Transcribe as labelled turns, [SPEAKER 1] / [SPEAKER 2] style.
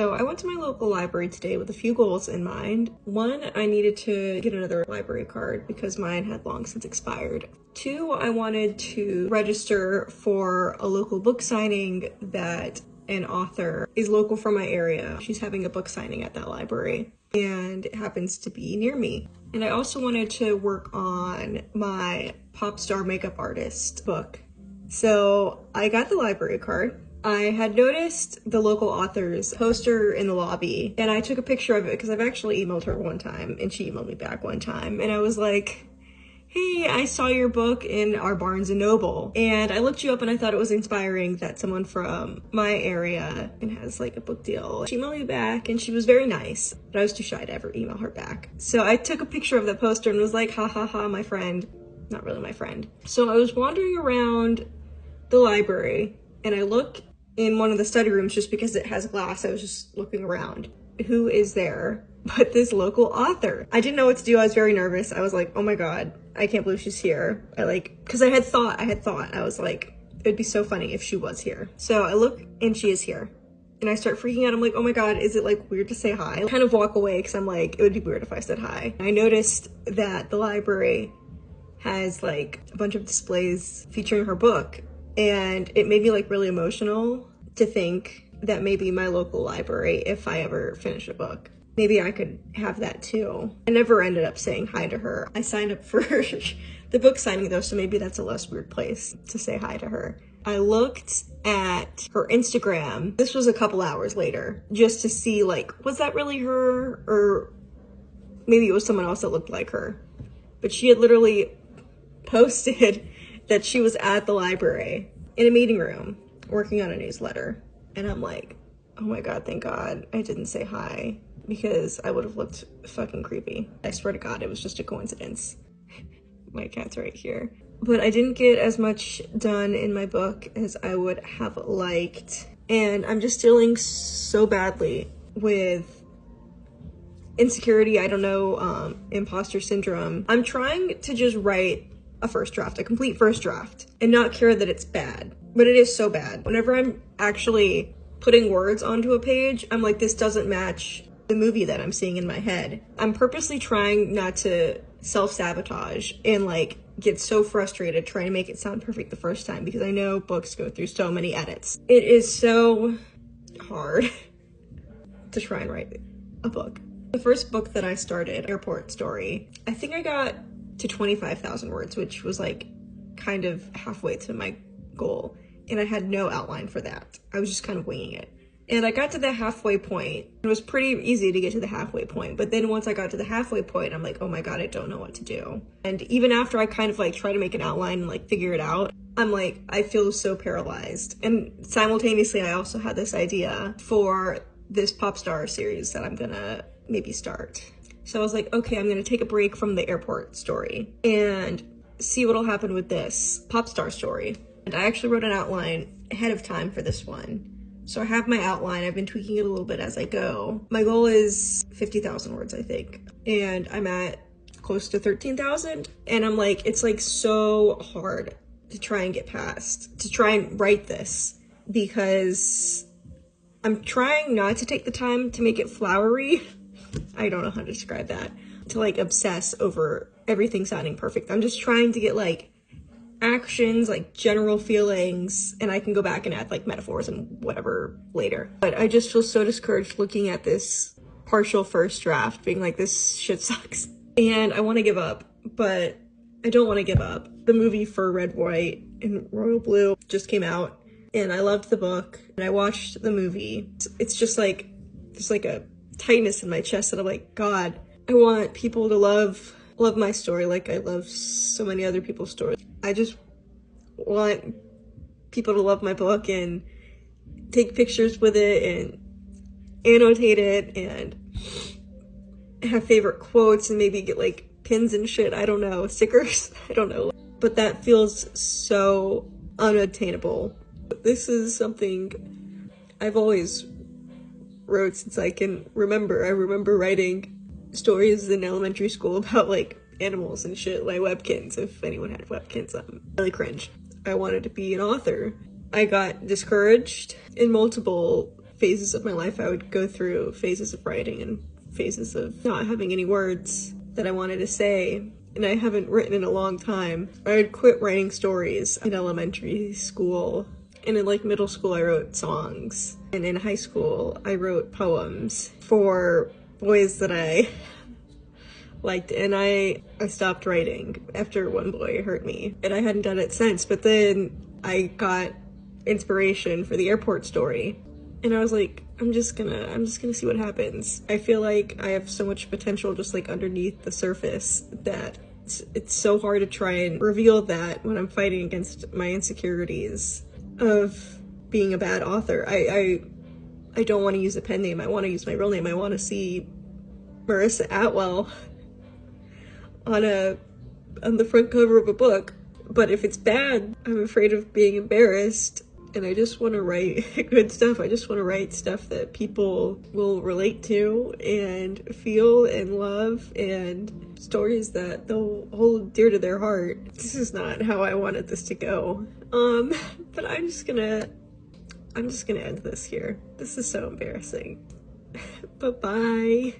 [SPEAKER 1] So I went to my local library today with a few goals in mind. One, I needed to get another library card because mine had long since expired. Two, I wanted to register for a local book signing that an author is local from my area. She's having a book signing at that library and it happens to be near me. And I also wanted to work on my pop star makeup artist book. So I got the library card. I had noticed the local author's poster in the lobby and I took a picture of it because I've actually emailed her one time and she emailed me back one time and I was like, hey, I saw your book in our Barnes & Noble and I looked you up and I thought it was inspiring that someone from my area and has like a book deal. She emailed me back and she was very nice, but I was too shy to ever email her back. So I took a picture of the poster and was like, ha ha ha, my friend. Not really my friend. So I was wandering around the library and I look in one of the study rooms just because it has glass. I was just looking around. Who is there but this local author? I didn't know what to do. I was very nervous. I was like, oh my God, I can't believe she's here. Cause I had thought, I was like, it'd be so funny if she was here. So I look and she is here and I start freaking out. I'm like, oh my God, is it like weird to say hi? I kind of walk away cause I'm like, it would be weird if I said hi. I noticed that the library has like a bunch of displays featuring her book and it made me like really emotional to think that maybe my local library, if I ever finish a book, maybe I could have that too. I never ended up saying hi to her. I signed up for the book signing though, so maybe that's a less weird place to say hi to her. I looked at her Instagram, this was a couple hours later, just to see like, was that really her? Or maybe it was someone else that looked like her. But she had literally posted that she was at the library in a meeting room working on a newsletter. And I'm like, oh my God, thank God I didn't say hi because I would have looked fucking creepy. I swear to God, it was just a coincidence. My cat's right here. But I didn't get as much done in my book as I would have liked. And I'm just dealing so badly with insecurity, I don't know, imposter syndrome. I'm trying to just write a first draft, a complete first draft, and not care that it's bad, but it is so bad. Whenever I'm actually putting words onto a page, I'm like, this doesn't match the movie that I'm seeing in my head. I'm purposely trying not to self-sabotage and like get so frustrated trying to make it sound perfect the first time because I know books go through so many edits. It is so hard to try and write a book. The first book that I started, Airport Story, I think I got to 25,000 words, which was like kind of halfway to my goal. And I had no outline for that. I was just kind of winging it. And I got to the halfway point. It was pretty easy to get to the halfway point. But then once I got to the halfway point, I'm like, oh my God, I don't know what to do. And even after I kind of like try to make an outline and like figure it out, I'm like, I feel so paralyzed. And simultaneously, I also had this idea for this pop star series that I'm gonna maybe start. So I was like, okay, I'm gonna take a break from the Airport Story and see what'll happen with this pop star story. And I actually wrote an outline ahead of time for this one. So I have my outline, I've been tweaking it a little bit as I go. My goal is 50,000 words, I think. And I'm at close to 13,000. And I'm like, it's like so hard to try and get past, to try and write this because I'm trying not to take the time to make it flowery. I don't know how to describe that. To like obsess over everything sounding perfect. I'm just trying to get like actions, like general feelings, and I can go back and add like metaphors and whatever later. But I just feel so discouraged looking at this partial first draft, being like, this shit sucks. And I want to give up, but I don't want to give up. The movie for Red, White, and Royal Blue just came out, and I loved the book, and I watched the movie. It's just like, there's like a tightness in my chest that I'm like, God, I want people to love my story like I love so many other people's stories. I just want people to love my book and take pictures with it and annotate it and have favorite quotes and maybe get like pins and shit. I don't know, stickers, I don't know. But that feels so unattainable. This is something I've always wrote since I can remember. I remember writing stories in elementary school about like animals and shit, like Webkins, if anyone had Webkins. I'm really cringe. I wanted to be an author. I got discouraged in multiple phases of my life. I would go through phases of writing and phases of not having any words that I wanted to say, and I haven't written in a long time. I had quit writing stories in elementary school, and in like middle school I wrote songs, and in high school I wrote poems for boys that I liked, and I stopped writing after one boy hurt me, and I hadn't done it since. But then I got inspiration for the airport story, and I was like, I'm just gonna see what happens. I feel like I have so much potential just like underneath the surface that it's so hard to try and reveal that when I'm fighting against my insecurities of being a bad author. I don't want to use a pen name. I want to use my real name. I want to see Marissa Atwell on the front cover of a book. But if it's bad, I'm afraid of being embarrassed, and I just want to write good stuff. I just want to write stuff that people will relate to and feel and love, and stories that they'll hold dear to their heart. This is not how I wanted this to go. But I'm just gonna end this here. This is so embarrassing. Bye-bye.